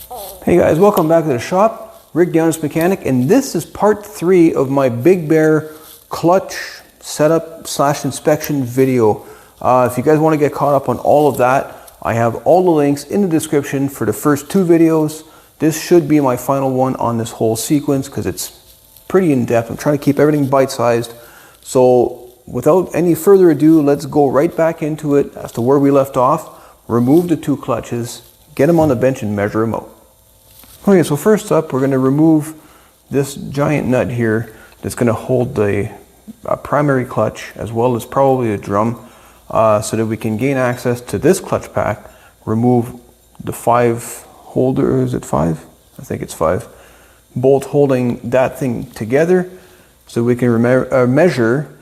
Hey guys, welcome back to the shop. Rick the Honest Mechanic, and this is part 3 of my Big Bear clutch setup / inspection video. If you guys want to get caught up on all of that, I have all the links in the description for the first 2 videos. This should be my final one on this whole sequence because it's pretty in-depth. I'm trying to keep everything bite-sized. So without any further ado, let's go right back into it as to where we left off. Remove the 2 clutches, get them on the bench and measure them out. Okay, so first up, we're going to remove this giant nut here that's going to hold the primary clutch as well as probably the drum so that we can gain access to this clutch pack, remove the 5 holder, is it 5? I think it's 5. Bolt holding that thing together so we can measure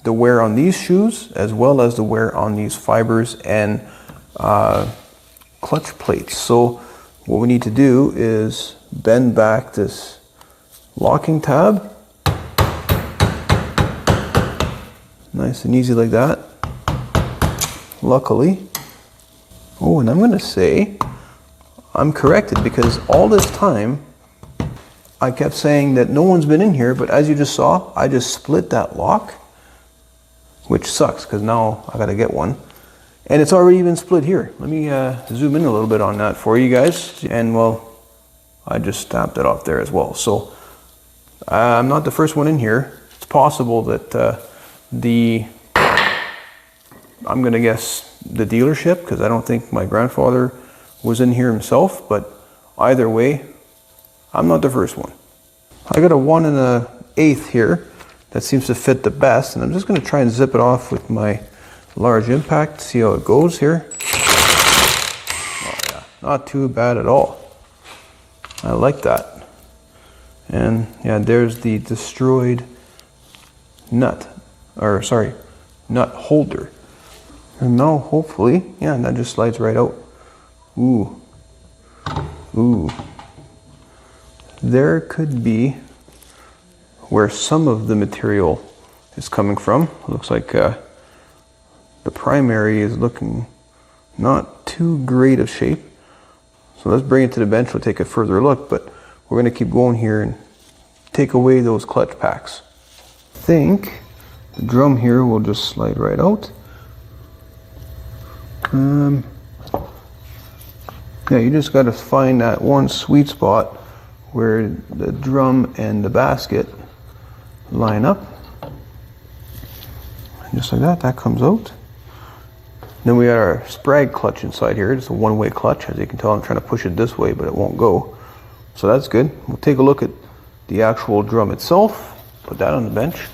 the wear on these shoes as well as the wear on these fibers and clutch plates. So what we need to do is bend back this locking tab. Nice and easy like that. Luckily. Oh, and I'm going to say I'm corrected because all this time I kept saying that no one's been in here, but as you just saw, I just split that lock, which sucks because now I got to get one. And it's already been split here. Let me zoom in a little bit on that for you guys. And well, I just tapped it off there as well. So I'm not the first one in here. It's possible that I'm gonna guess the dealership, because I don't think my grandfather was in here himself, but either way, I'm not the first one. I got a 1 1/8 here that seems to fit the best, and I'm just gonna try and zip it off with my large impact, see how it goes here. Oh yeah, not too bad at all. I like that. And yeah, there's the destroyed nut, or sorry, nut holder. And now hopefully, yeah, that just slides right out. Ooh, ooh. There could be where some of the material is coming from. Looks like the primary is looking not too great of shape. So let's bring it to the bench. We'll take a further look, but we're going to keep going here and take away those clutch packs. I think the drum here will just slide right out. Yeah, you just got to find that one sweet spot where the drum and the basket line up. And just like that, that comes out. Then we got our sprag clutch inside here. It's a one-way clutch. As you can tell, I'm trying to push it this way, but it won't go. So that's good. We'll take a look at the actual drum itself. Put that on the bench.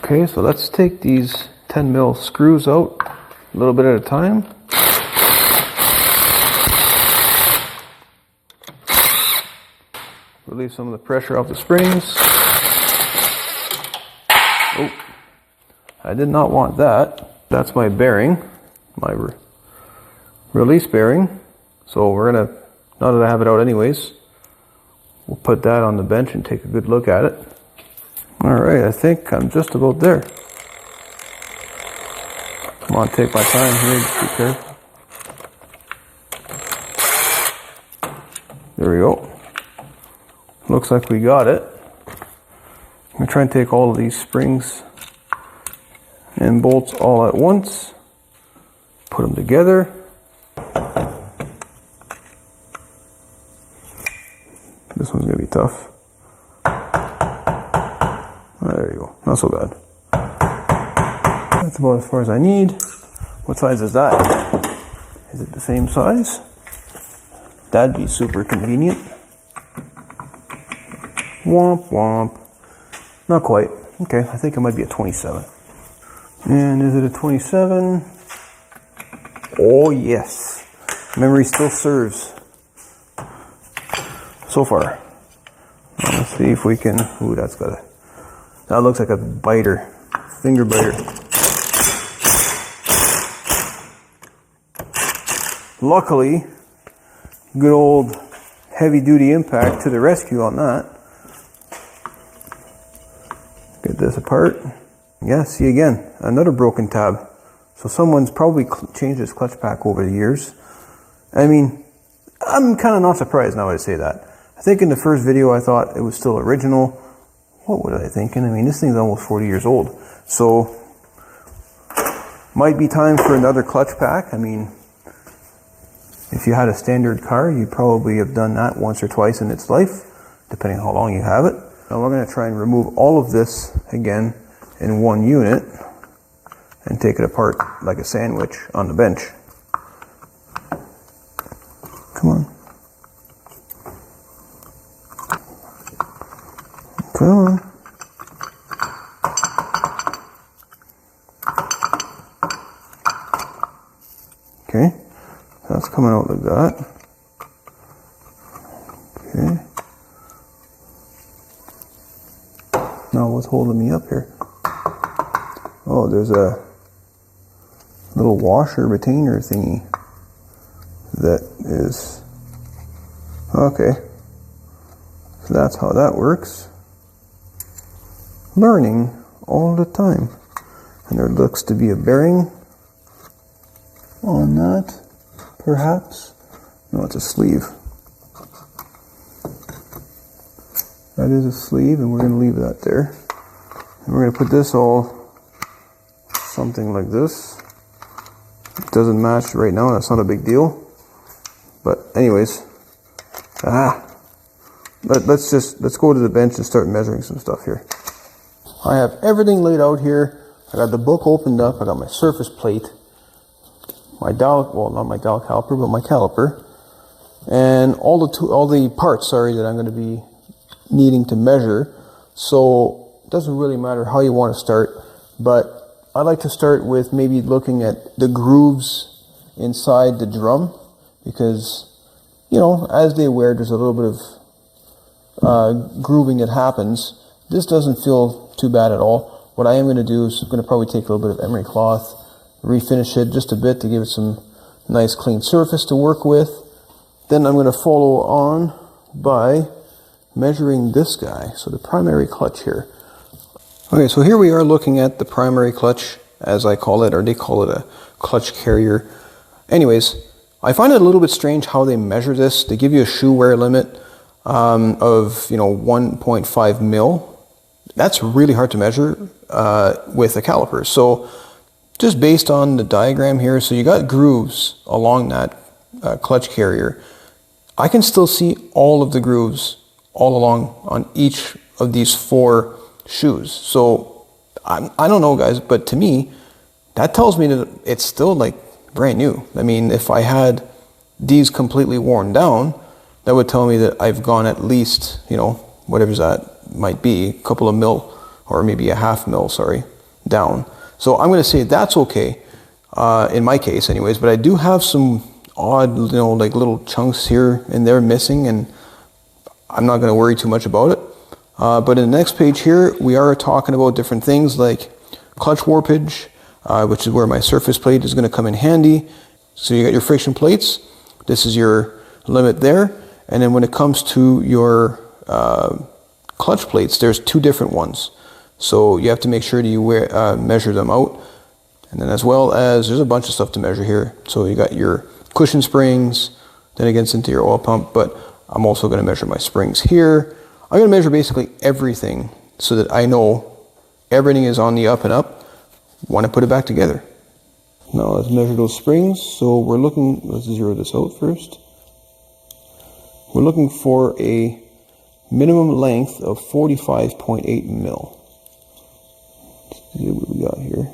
Okay, so let's take these 10mm screws out a little bit at a time. Relieve some of the pressure off the springs. Oh. I did not want that. That's my bearing, my release bearing. So we're gonna, now that I have it out anyways, we'll put that on the bench and take a good look at it. All right, I think I'm just about there. Come on, take my time here, just be careful. There we go. Looks like we got it. I'm gonna try and take all of these springs and bolts all at once, put them together. This one's gonna be tough. Oh, there you go, not so bad. That's about as far as I need. What size is that? Is it the same size? That'd be super convenient. Womp womp. Not quite. Okay, I think it might be a 27. And is it a 27? Oh yes. Memory still serves. So far. Let's see if we can, ooh, that looks like a biter. Finger biter. Luckily, good old heavy duty impact to the rescue on that. Get this apart. Yeah, see again, another broken tab. So someone's probably changed this clutch pack over the years I mean, I'm kind of not surprised now I say that. I think in the first video I thought it was still original. What was I thinking? I mean, this thing's almost 40 years old. So, might be time for another clutch pack. I mean, if you had a standard car, you probably have done that once or twice in its life, depending on how long you have it. Now we're going to try and remove all of this again in one unit and take it apart like a sandwich on the bench. Come on. Come on. Okay, that's coming out like that. Okay. Now what's holding me up here? Oh, there's a little washer retainer thingy that is okay. So that's how that works. Learning all the time. And there looks to be a bearing on that, perhaps. No, it's a sleeve. That is a sleeve, and we're going to leave that there. And we're going to put this all something like this. It doesn't match right now, that's not a big deal. But anyways, let's go to the bench and start measuring some stuff here. I have everything laid out here. I got the book opened up. I got my surface plate, my dowel, well, not my dowel caliper, but my caliper, and all the parts, that I'm going to be needing to measure. So it doesn't really matter how you want to start, but I like to start with maybe looking at the grooves inside the drum, because, you know, as they wear, there's a little bit of grooving that happens. This doesn't feel too bad at all. What I am going to do is I'm going to probably take a little bit of emery cloth, refinish it just a bit to give it some nice clean surface to work with. Then I'm going to follow on by measuring this guy, so the primary clutch here. Okay, so here we are looking at the primary clutch, as I call it, or they call it a clutch carrier. Anyways, I find it a little bit strange how they measure this. They give you a shoe wear limit of 1.5 mil. That's really hard to measure with a caliper. So just based on the diagram here, so you got grooves along that clutch carrier. I can still see all of the grooves all along on each of these 4 shoes. So I don't know, guys, but to me, that tells me that it's still like brand new. I mean, if I had these completely worn down, that would tell me that I've gone at least, whatever that might be, a couple of mil, or maybe a half mil, down. So I'm going to say that's okay, in my case anyways, but I do have some odd, like little chunks here and there missing, and I'm not going to worry too much about it. But in the next page here, we are talking about different things like clutch warpage, which is where my surface plate is going to come in handy. So you got your friction plates. This is your limit there. And then when it comes to your clutch plates, there's 2 different ones. So you have to make sure that you measure them out. And then as well as, there's a bunch of stuff to measure here. So you got your cushion springs, then it gets into your oil pump, but I'm also going to measure my springs here. I'm going to measure basically everything so that I know everything is on the up and up when I put it back together. Now let's measure those springs. So we're looking, let's zero this out first. We're looking for a minimum length of 45.8 mil. Let's see what we got here.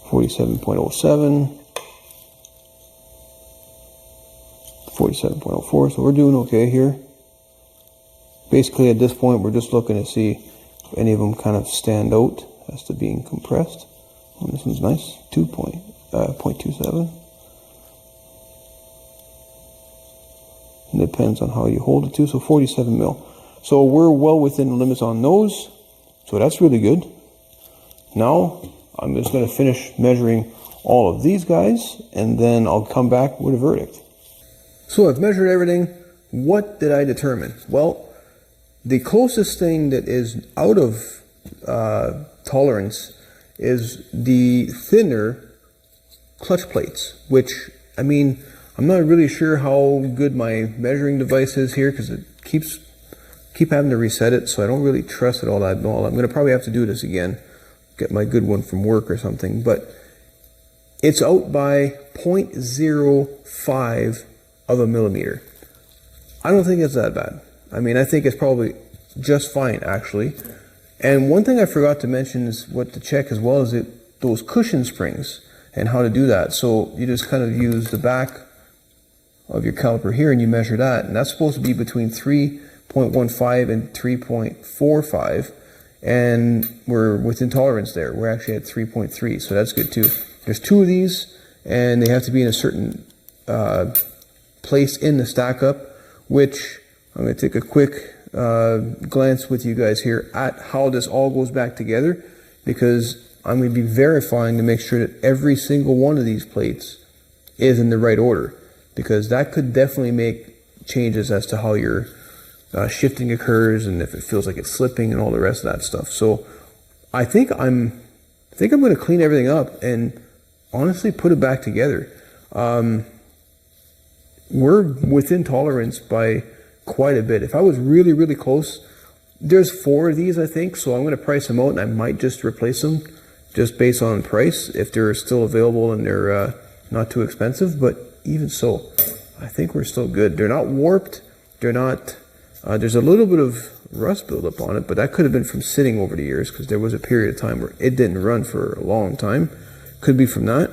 47.07. 47.04, so we're doing okay here. Basically at this point we're just looking to see if any of them kind of stand out as to being compressed. Oh, this one's nice, 0.27. It depends on how you hold it too, so 47 mil. So we're well within the limits on those, so that's really good. Now I'm just going to finish measuring all of these guys, and then I'll come back with a verdict. So I've measured everything. What did I determine? Well, the closest thing that is out of tolerance is the thinner clutch plates, which, I mean, I'm not really sure how good my measuring device is here because it keep having to reset it, so I don't really trust it all that well. I'm going to probably have to do this again, get my good one from work or something, but it's out by 0.05 of a millimeter. I don't think it's that bad. I mean, I think it's probably just fine, actually. And one thing I forgot to mention is what to check as well is those cushion springs and how to do that. So you just kind of use the back of your caliper here and you measure that, and that's supposed to be between 3.15 and 3.45, and we're within tolerance there. We're actually at 3.3, so that's good too. There's 2 of these, and they have to be in a certain place in the stack up, which I'm going to take a quick glance with you guys here at how this all goes back together, because I'm going to be verifying to make sure that every single one of these plates is in the right order, because that could definitely make changes as to how your shifting occurs and if it feels like it's slipping and all the rest of that stuff. So I think I'm going to clean everything up and honestly put it back together. We're within tolerance by quite a bit. If I was really, really close, there's 4 of these, I think, so I'm going to price them out and I might just replace them just based on price if they're still available and they're not too expensive. But even so, I think we're still good. They're not warped. They're not, there's a little bit of rust buildup on it, but that could have been from sitting over the years because there was a period of time where it didn't run for a long time. Could be from that.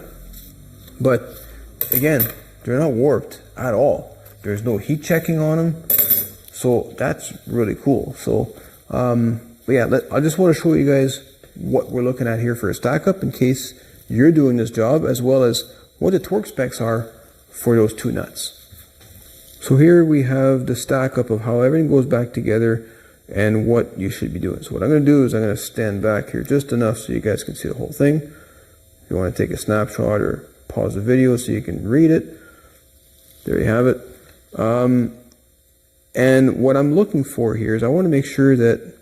But again, they're not warped at all. There's no heat checking on them. So that's really cool. So, but yeah, I just want to show you guys what we're looking at here for a stack up in case you're doing this job, as well as what the torque specs are for those 2 nuts. So here we have the stack up of how everything goes back together and what you should be doing. So what I'm going to do is I'm going to stand back here just enough so you guys can see the whole thing. If you want to take a snapshot or pause the video so you can read it, there you have it. And what I'm looking for here is I want to make sure that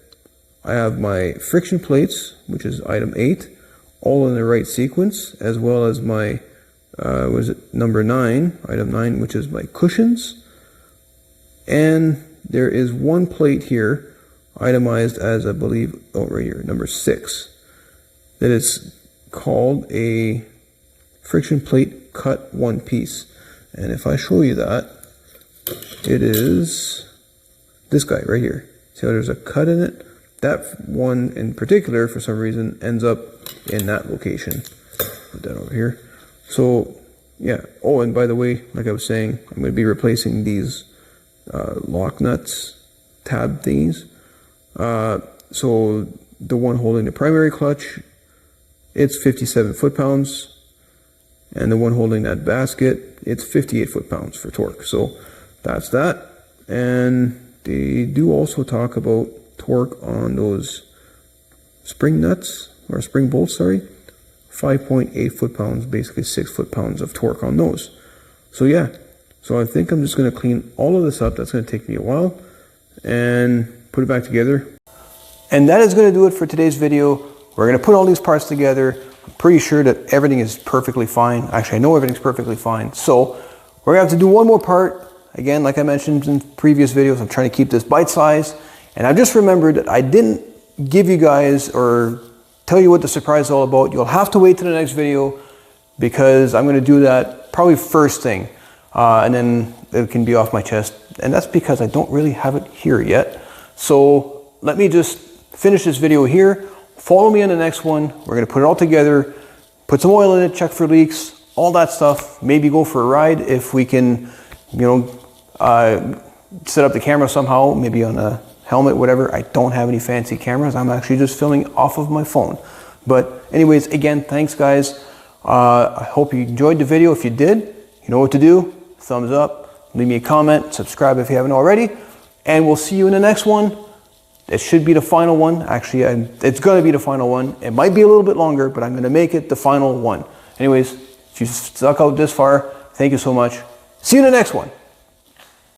I have my friction plates, which is item 8, all in the right sequence, as well as my number 9, item 9, which is my cushions. And there is one plate here itemized as, I believe, right here, number 6, that is called a friction plate cut 1 piece. And if I show you that, it is this guy right here. See how there's a cut in it? That one in particular, for some reason, ends up in that location. Put that over here. So, yeah. Oh, and by the way, like I was saying, I'm going to be replacing these lock nuts, tab thingies. So, the one holding the primary clutch, it's 57 foot-pounds. And the one holding that basket, it's 58 foot-pounds for torque. So, that's that. And they do also talk about torque on those spring nuts, or spring bolts, sorry. 5.8 foot-pounds, basically 6 foot-pounds of torque on those. So yeah, so I think I'm just going to clean all of this up. That's going to take me a while, and put it back together. And that is going to do it for today's video. We're going to put all these parts together. I'm pretty sure that everything is perfectly fine. Actually, I know everything's perfectly fine. So we're going to have to do one more part. Again, like I mentioned in previous videos, I'm trying to keep this bite-sized. And I just remembered that I didn't give you guys or tell you what the surprise is all about. You'll have to wait to the next video because I'm going to do that probably first thing. And then it can be off my chest. And that's because I don't really have it here yet. So let me just finish this video here. Follow me on the next one. We're going to put it all together, put some oil in it, check for leaks, all that stuff. Maybe go for a ride if we can, you know, set up the camera somehow, maybe on a helmet, whatever. I don't have any fancy cameras. I'm actually just filming off of my phone. But anyways, again, thanks guys. I hope you enjoyed the video. If you did, you know what to do. Thumbs up, leave me a comment, subscribe if you haven't already, and we'll see you in the next one. It should be the final one. Actually, it's going to be the final one. It might be a little bit longer, but I'm going to make it the final one. Anyways, if you stuck out this far, thank you so much. See you in the next one.